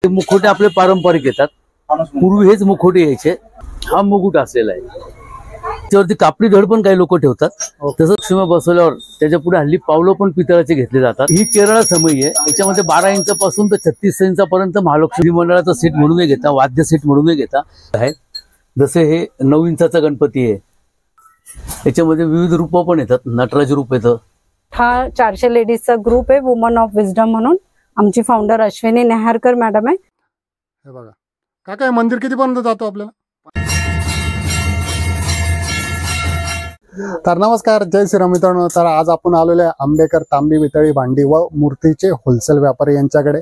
मुखोटे आपले पारंपरिक येतात। पूर्वी हेच मुखोटे यायचे। हा मुकुट असलेला आहे, त्यावरती कापडी धड पण काही लोक ठेवतात। तसंच लक्ष्मी बसवल्यावर त्याच्या पुढे हल्ली पावलं पण पितळाचे घेतले जातात। ही केरळ समई आहे, याच्यामध्ये 12 इंचापासून तर 36 इंचापर्यंत महालक्ष्मी मंडळाचा सेट म्हणूनही घेता, वाद्य सेट म्हणूनही घेता आहे। जसे हे 9 इंचाचा गणपती आहे, याच्यामध्ये विविध रूप पण येतात, नटराज रूप येतं। हा 400 लेडीजचा ग्रुप आहे, वुमन ऑफ विजडम म्हणून। आमची फाउंडर अश्विनी नेहारकर मॅडम आहे। हे बघा काका, मंदिर कितीपर्यंत जातो आपल्याला? तर नमस्कार, जय श्रीराम मित्रांनो। तर आज आपण आलेलो आहे आंबेकर तांबी पितळी भांडी व मूर्तीचे होलसेल व्यापारी यांच्याकडे।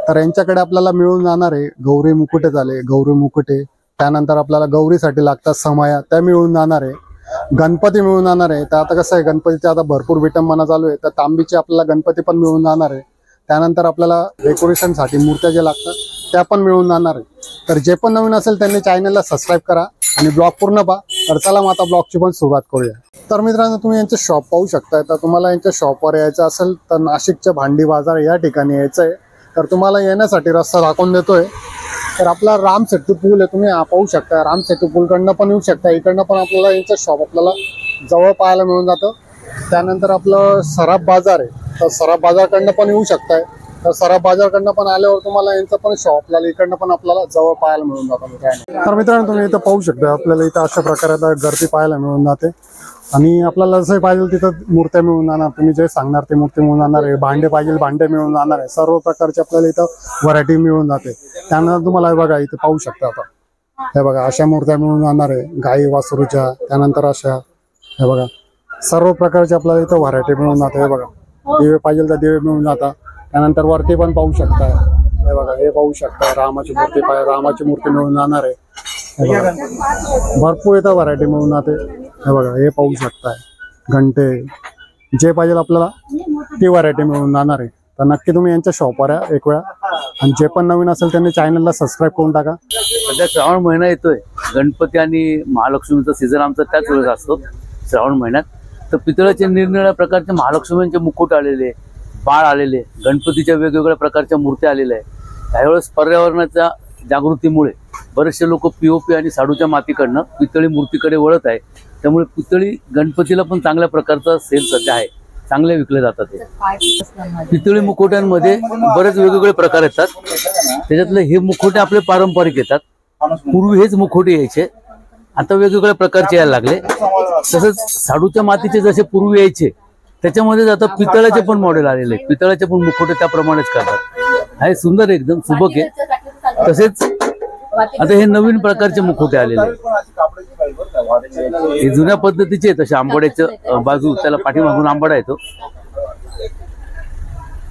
तर यांच्याकडे आपल्याला मिळून जाणार आहे गौरी मुकुटे झाले, गौरी मुकुटे, त्यानंतर आपल्याला गौरीसाठी लागतात समया, त्या मिळून जाणार आहे। गणपती मिळून जाणार आहे। तर आता कसं आहे, गणपतीचे आता भरपूर विटंबना चालू आहे, तर तांबीचे आपल्याला गणपती पण मिळून जाणार आहे। त्यानंतर आपल्याला डेकोरेशनसाठी मूर्त्या जे लागतात त्या पण मिळून जाणार आहे। तर जे पण नवीन असेल त्यांनी चॅनलला सबस्क्राईब करा आणि ब्लॉग पूर्ण पहा। तर चला मग आता ब्लॉगची पण सुरुवात करूया। तर मित्रांनो, तुम्ही यांचे शॉप पाहू शकता। तर तुम्हाला यांच्या शॉपवर यायचं असेल तर नाशिकच्या भांडी बाजार या ठिकाणी यायचं आहे। तर तुम्हाला येण्यासाठी रस्ता दाखवून देतोय। तर आपला राम सेतू पूल आहे, तुम्ही पाहू शकता। राम सेतू पूलकडनं पण येऊ शकता, इकडनं पण आपल्याला यांचं शॉप आपल्याला जवळ पाहायला मिळून जातं। त्यानंतर आपलं सराफ बाजार आहे, तर सराफ बाजारकडनं पण येऊ शकताय। तर सराफ बाजारकडनं पण आल्यावर तुम्हाला यांचं पण शॉप आपल्याला इकडनं पण आपल्याला जवळ पाहायला मिळून जातं। तर मित्रांनो, तुम्ही इथं पाहू शकता, आपल्याला इथं अशा प्रकारे गर्दी पाहायला मिळून जाते। आणि आपल्याला जसं पाहिजे तिथं मूर्त्या मिळून जाणार, तुम्ही जे सांगणार ते मूर्ती मिळून जाणार आहे। भांडे पाहिजे भांडे मिळून जाणार आहे, सर्व प्रकारचे आपल्याला इथं व्हरायटी मिळून जाते। त्यानंतर तुम्हाला बघा इथं पाहू शकता, आता हे बघा अशा मूर्त्या मिळून जाणार आहे, गाई वासरूच्या। त्यानंतर अशा हे बघा सर्व प्रकारचे आपल्याला इथं व्हरायटी मिळून जाते। हे बघा दिवे पाहिजे तर दिवे मिळून जातात। त्यानंतर वरती पण पाहू शकताय, हे बघा हे पाहू शकता रामाची मूर्ती रामाची मूर्ती मिळून जाणार आहे। हे बघा भरपूर इथं व्हरायटी मिळून जाते। हे बघा हे पाहू शकताय घंटे, जे पाहिजे आपल्याला ती व्हरायटी मिळून जाणार आहे। तर नक्की तुम्ही यांच्या शॉपवर या एक वेळा, आणि जे पण नवीन असेल त्यांनी चॅनलला सबस्क्राईब करून टाका। सध्या श्रावण महिना येतोय, गणपती आणि महालक्ष्मीचा सीझन आमचा त्याच वेळेस असतो श्रावण महिन्यात। तर पितळाचे निरनिराळ्या प्रकारचे महालक्ष्मींचे मुकुट आलेले, बाळ आलेले, गणपतीच्या वेगवेगळ्या प्रकारच्या मूर्त्या आलेल्या आहेत। त्यावेळेस पर्यावरणाच्या जागृतीमुळे बरेचसे लोक पीओपी आणि साडूच्या मातीकडनं पितळी मूर्तीकडे वळत आहे। त्यामुळे पितळी गणपतीला पण चांगल्या प्रकारचा सेल सध्या आहे, चांगले विकले जातात। पितळी मुखोट्यांमध्ये बरेच वेगवेगळे प्रकार येतात, त्याच्यातले हे मुखोटे आपले पारंपरिक येतात। पूर्वी हेच मुखोटे यायचे, आता वेगवेगळ्या प्रकारचे यायला लागले। तसंच साडूच्या मातीचे जसे पूर्वी यायचे त्याच्यामध्ये आता पितळाचे पण मॉडेल आलेले, पितळाचे पण मुखोटे त्याप्रमाणेच करतात। हे सुंदर एकदम सुबक आहे। तसेच आता हे नवीन प्रकारचे मुखोटे आलेले आहेत, हे जुन्या पद्धतीचे तसे आंबाड्याचं बाजू, त्याला पाठीमागून आंबाडा येतो,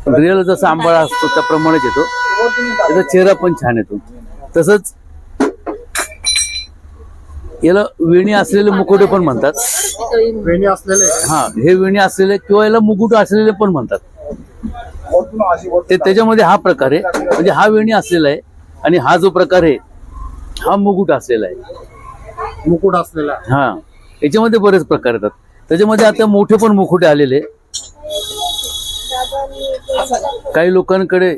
रिअल जसा आंबाडा असतो त्याप्रमाणेच येतो। त्याचा चेहरा पण छान येतो। तसंच याला वेणी असलेले मुखोटे पण म्हणतात, वेणी असलेले, हा हे वेणी असलेले किंवा याला मुकुट असलेले पण म्हणतात। ते त्याच्यामध्ये हा प्रकार आहे, म्हणजे हा वेणी असलेला आहे आणि हा जो प्रकार आहे हा मुकुट असलेला आहे। मुकुट असलेला, हा याच्यामध्ये बरेच प्रकार येतात। त्याच्यामध्ये आता मोठे पण मुखोटे आलेले, काही लोकांकडे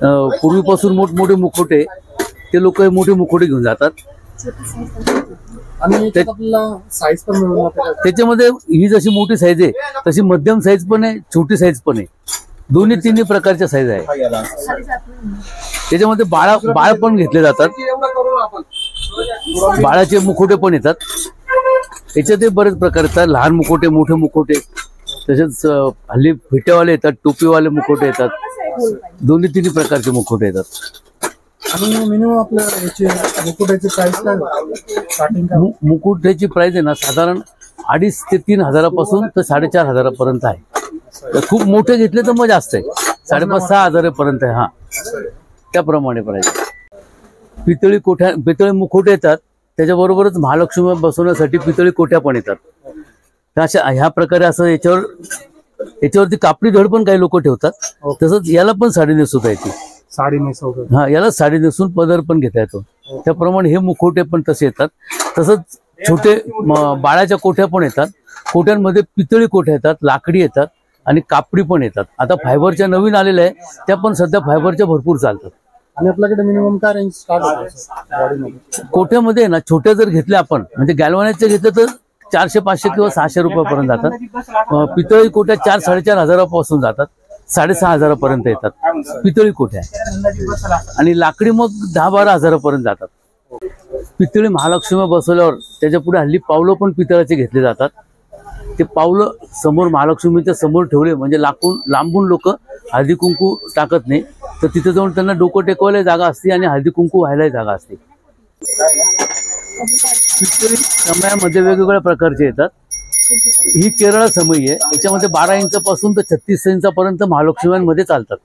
पूर्वीपासून मोठमोठे मुखोटे, ते लोक मोठे मुखोटे घेऊन जातात। आणि साईज पण मिळून जाते। त्याच्यामध्ये ही जशी मोठी साईज आहे तशी मध्यम साईज पण आहे, छोटी साईज पण आहे, दोन्ही तिन्ही प्रकारच्या साईज आहे। त्याच्यामध्ये बाळ पण घेतले जातात, बाळाचे मुखोटे पण येतात। त्याच्यात बरेच प्रकार येतात, लहान मुखोटे, मोठे मुखोटे, तसेच हल्ली फेट्यावाले येतात, टोपीवाले मुखोटे येतात, दोन्ही तिन्ही प्रकारचे मुखोटे येतात। आणि मिनिमम आपल्या मुकुटाची प्राइस काय? मुकुटाची प्राइस आहे ना साधारण 2,500 ते 3,000पासून तर 4,500 पर्यंत आहे। खूप मोठे घेतले तर मग जास्त आहे, 5,500-6 हजारापर्यंत आहे। हा त्याप्रमाणे प्राइस। पितळी मुखोटे येतात, त्याच्याबरोबरच महालक्ष्मी बसवण्यासाठी पितळी कोठ्या पण येतात। अशा ह्या प्रकारे असं याच्यावरती कापडी धड पण काही लोक ठेवतात। तसंच याला पण साडी नेसवता येते, साडी नेसवतात, हा याला साडी नेसून पदर पण घेता येतो। त्याप्रमाणे हे मुखोटे पण तसे येतात। तसंच छोटे बाळाच्या कोठ्या पण येतात, कोठ्यांमध्ये पितळी कोठ्या येतात, लाकडी येतात आणि कापडी पण येतात। आता फायबरच्या नवीन आलेल्या आहे, त्या पण सध्या फायबरच्या भरपूर चालतात। आणि आपल्याकडे मिनिमम काय रेंज स्टार्ट होते बॉडीमध्ये? कोठ्यामध्ये आहे ना, छोट्या जर घेतल्या आपण म्हणजे गॅल्व्हनाइजचे घेतलं तर 400-500 किंवा 600 रुपयापर्यंत जातात. पितळी कोट्या 4-4.5 हजारापासून जातात, 6.5 हजारापर्यंत येतात पितळी कोठ्या. आणि लाकडी मग 10-12 हजारापर्यंत जातात. पितळी महालक्ष्मी बसवल्यावर त्याच्या पुढे हल्ली पावलं पण पितळाचे घेतले जातात. ते पावलं समोर महालक्ष्मीच्या समोर ठेवले म्हणजे लांबून लोक हळदी कुंकू टाकत नाही, तर तिथे जाऊन त्यांना डोकं टेकवायला जागा असते आणि हळदी कुंकू व्हायला जागा असते. पितळी समयामध्ये वेगवेगळ्या प्रकारचे येतात. ही केरळ समई आहे, याच्यामध्ये 12 इंचापासून तर 36 इंचापर्यंत महालक्ष्म्यांमध्ये चालतात.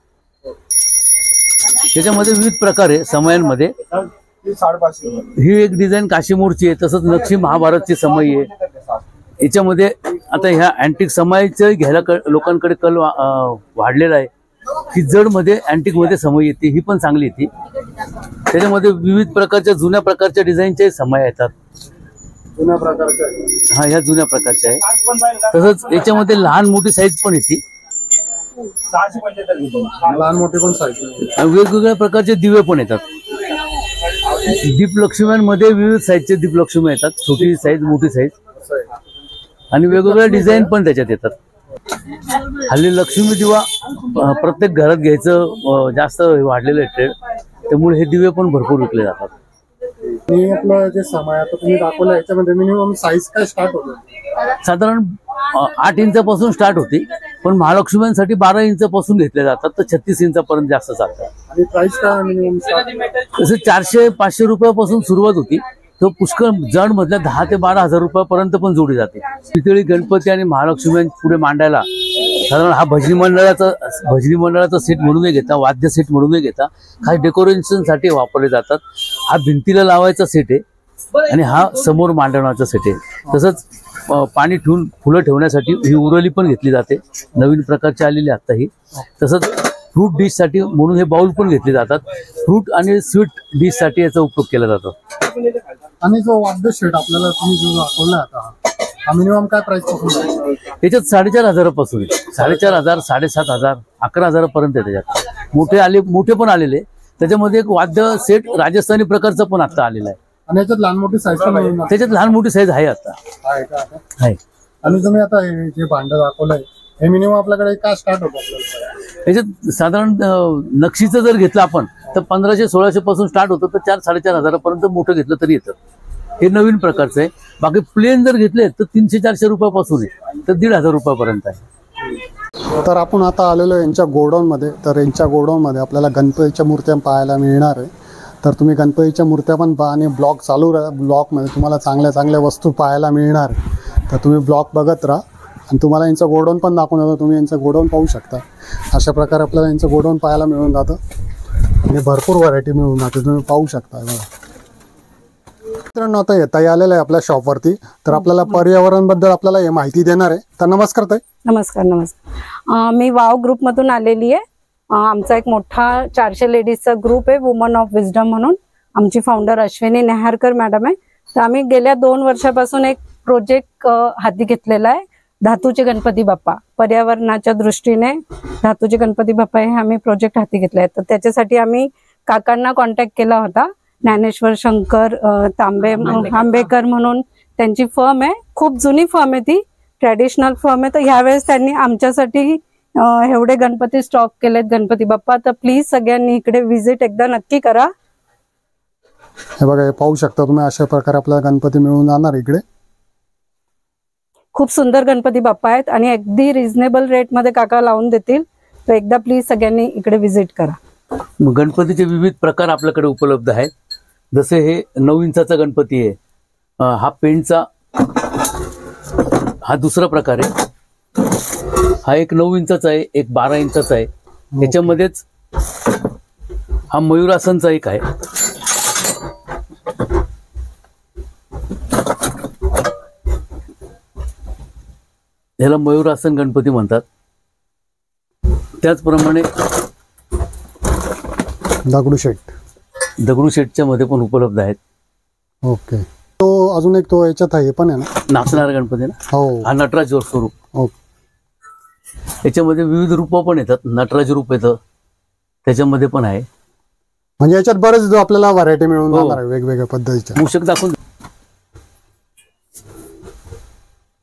त्याच्यामध्ये विविध प्रकार आहे समयांमध्ये. ही एक डिझाईन काशीमूरची आहे, तसंच नक्षी महाभारतची समई आहे. याच्यामध्ये आता ह्या अँटिक समईचं घ्यायला लोकांकडे कल वाढलेला आहे. ही जडमध्ये अँटिकमध्ये समई येते, ही पण चांगली येते. त्याच्यामध्ये विविध प्रकारच्या जुन्या प्रकारच्या डिझाईनच्या समया येतात. जुन्या प्रकारच्या? हा, ह्या जुन्या प्रकारच्या आहे. तसंच याच्यामध्ये लहान मोठी साईज पण येते, लहान मोठी पण साईज. वेगवेगळ्या प्रकारचे दिवे पण येतात. दीपलक्ष्म्यांमध्ये विविध साईजचे दीपलक्ष्मी येतात, छोटी साईज मोठी साईज, आणि वेगवेगळ्या डिझाईन पण त्याच्यात येतात. हल्ली लक्ष्मी दिवा प्रत्येक घरात घ्यायचं जास्त वाढलेलं आहे ट्रेंड, त्यामुळे हे दिवे पण भरपूर विकले जातात. आणि आपलं जे समय आता तुम्ही दाखवलं याच्यामध्ये मिनिमम साईज काय स्टार्ट होतं? साधारण 8 इंचापासून स्टार्ट होती, पण महालक्ष्म्यांसाठी 12 इंचापासून घेतले जातात, तर 36 इंचापर्यंत जास्त चालतात. आणि प्राइस काय मिनिमम स्टार्ट? तसं 400-500 रुपयापासून सुरुवात होती, तो पुष्कळ जड मधल्या 10 ते 12 हजार रुपयापर्यंत पण जोडी जाते. पितळी गणपती आणि महालक्ष्मी पुढे मांडायला साधारण हा भजनी मंडळाचा सेट म्हणूनही घेता, वाद्य सेट म्हणूनही घेता, खास डेकोरेशनसाठी वापरले जातात. हा भिंतीला लावायचा सेट आहे आणि हा समोर मांडवण्याचा सेट आहे. तसंच पाणी ठेवून फुलं ठेवण्यासाठी ही उरली पण घेतली जाते, नवीन प्रकारची आलेली आता ही. तसंच फ्रूट डिश साठी म्हणून हे बाउल पण घेतले जातात. फ्रूट आणि स्वीट डिश साठी याचा उपयोग केला जातो. आणि जो वाद्य सेट आपल्याला तुम्ही जो दाखवला आता हा मिनिमम काय प्राइस पासून? त्याच्यात 4.5 हजारापासून आहे. 4.5 हजार, 7.5 हजार, 11 हजारापर्यंत आहे. त्याच्यात मोठे पण आलेले. त्याच्यामध्ये एक वाद्य सेट राजस्थानी प्रकारचा पण आता आलेला आहे. आणि याच्यात लहान मोठी साईज पण आहे? त्याच्यात लहान मोठी साईज आहे आता. आहे. आणि तुम्ही आता हे जे भांडं दाखवलंय हे मिनिमम आपल्याकडे काय स्टार्ट होतं आपल्याला? याच्यात साधारण नक्षीचं जर घेतलं आपण तर 1500-1600 पासून स्टार्ट होतं, तर 4-4.5 हजारापर्यंत मोठं घेतलं तरी येतं. हे नवीन प्रकारचं आहे. बाकी प्लेन जर घेतले तर 300-400 रुपयापासून आहे, तर 1,500 रुपयापर्यंत आहे. तर आपण आता आलेलो यांच्या गोडाऊनमध्ये. तर यांच्या गोडाऊनमध्ये आपल्याला गणपतीच्या मूर्त्या पाहायला मिळणार आहे. तर तुम्ही गणपतीच्या मूर्त्या पण पहा आणि ब्लॉग चालू राहा. ब्लॉगमध्ये तुम्हाला चांगल्या वस्तू पाहायला मिळणार. तर तुम्ही ब्लॉग बघत राहा आणि तुम्हाला यांचं गोडाऊन पण दाखवून देतो. तुम्ही यांचं गोडाऊन पाहू शकता. अशा प्रकारे आपल्याला यांचं गोडाऊन पाहायला मिळून जातं आणि भरपूर व्हरायटी मिळून जाते, तुम्ही पाहू शकता. मित्रांनो, आता ताई आलेलं आहे आपल्या शॉपवरती. तर आपल्याला पर्यावरणबद्दल आपल्याला हे माहिती देणार आहे. तर नमस्कार ताई. नमस्कार. मी वाव ग्रुपमधून आलेली आहे. आमचा एक मोठा 400 लेडीजचा ग्रुप आहे, वुमन ऑफ विजडम म्हणून. आमची फाउंडर अश्विनी नेहारकर मॅडम आहे. तर आम्ही गेल्या 2 वर्षापासून एक प्रोजेक्ट हाती घेतलेला आहे, धातूचे गणपती बाप्पा. पर्यावरणाच्या दृष्टीने धातूचे गणपती बाप्पा हे आम्ही प्रोजेक्ट हाती घेतले आहेत. तर त्याच्यासाठी आम्ही काकांना कॉन्टॅक्ट केला होता. ज्ञानेश्वर शंकर आंबेकर म्हणून त्यांची फर्म आहे. खूप जुनी फर्म आहे, ती ट्रॅडिशनल फर्म आहे. तर ह्यावेळेस त्यांनी आमच्यासाठी एवढे गणपती स्टॉक केलेत, गणपती बाप्पा. तर प्लीज सगळ्यांनी इकडे व्हिजिट एकदा नक्की करा. हे बघा, हे पाहू शकता तुम्ही. अशा प्रकारे आपल्याला गणपती मिळून जाणार इकडे. खूप सुंदर गणपती बाप्पा आहेत आणि अगदी रिझनेबल रेटमध्ये काका लावून देतील. तर एकदा प्लीज सगळ्यांनी इकडे व्हिजिट करा. गणपतीचे विविध प्रकार आपल्याकडे उपलब्ध आहेत. जसे हे 9 इंचाचा गणपती आहे. हा पेंटचा हा दुसरा प्रकार आहे. हा एक 9 इंचाचा आहे, एक 12 इंचाचा आहे. याच्यामध्येच हा मयूरासनचा एक आहे. ह्याला मयूरासन गणपती म्हणतात. त्याचप्रमाणे दगडूशेठच्या मध्ये पण उपलब्ध आहेत. ओके. तो अजून एक तो याच्यात आहे पण आहे ना, नाचणारा गणपती ना. हो, हा नटराज स्वरूप. ओके. याच्यामध्ये विविध रूप पण येतात. नटराज रूप येतं, त्याच्यामध्ये पण आहे. म्हणजे याच्यात बरेच आपल्याला व्हरायटी मिळून हो. जाणार आहे वेगवेगळ्या पद्धतीच्या. मूषक दाखवून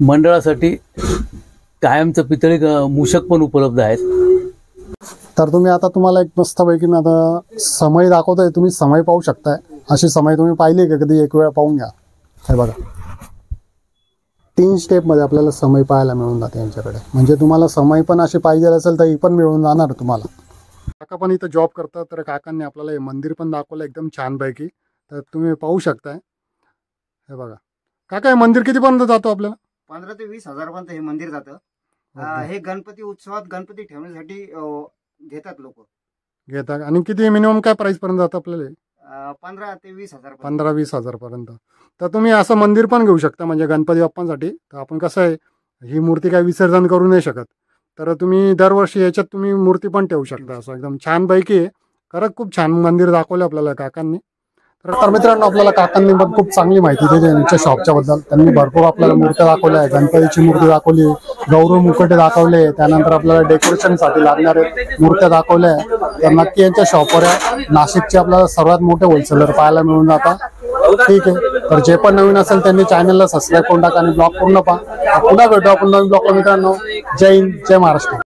मंडळासाठी कायमचं पितळी मूषक पण उपलब्ध आहेत. तर तुम्ही आता तुम्हाला एक मस्तपैकी मी आता समय दाखवतोय, तुम्ही समय पाहू शकताय. अशी समय तुम्ही पाहिली का कधी? एक वेळ पाहून घ्या. हे बघा 3 स्टेप मध्ये आपल्याला समय पाहायला मिळून जाते यांच्याकडे. म्हणजे तुम्हाला समय पण अशी पाहिजे असेल तर ही पण मिळून जाणार तुम्हाला. काका पण इथं जॉब करतात, तर काकांनी आपल्याला हे मंदिर पण दाखवलं एकदम छानपैकी. तर तुम्ही पाहू शकताय. हे बघा काका, हे मंदिर कितीपर्यंत जातो आपल्याला? 15 ते 20 हजारपर्यंत हे मंदिर जातं. हे गणपती उत्सवात गणपती ठेवण्यासाठी घेतात लोक. घेतात. आणि किती मिनिमम काय प्राइस पर्यंत जातं आपल्याला? 15 ते 20 हजार. 15-20 हजारपर्यंत. तर तुम्ही असं मंदिर पण घेऊ शकता म्हणजे गणपती बाप्पांसाठी. तर आपण कसं आहे, ही मूर्ती काय विसर्जन करू नाही शकत, तर तुम्ही दरवर्षी याच्यात तुम्ही मूर्ती पण ठेवू शकता. असं एकदम छानपैकी आहे. खरंच खूप छान मंदिर दाखवलं आपल्याला काकांनी. तर मित्रांनो, आपल्याला काकांनी पण खूप चांगली माहिती दिली यांच्या शॉपच्या बद्दल. त्यांनी भरपूर आपल्याला मूर्त्या दाखवल्या आहे. गणपतीची मूर्ती दाखवली, गौरव मुकुटे दाखवले, त्यानंतर आपल्याला डेकोरेशनसाठी लागणारे मूर्त्या दाखवल्या. तर नक्की यांच्या शॉपवर नाशिकचे आपल्याला सर्वात मोठे होलसेलर पाहायला मिळून जातात. ठीक आहे. तर जे पण नवीन असेल त्यांनी चॅनलला सबस्क्राईब करून टाका आणि ब्लॉग पूर्ण पहा. पुन्हा भेटू आपण नवीन ब्लॉगला मित्रांनो. जय हिंद, जय महाराष्ट्र.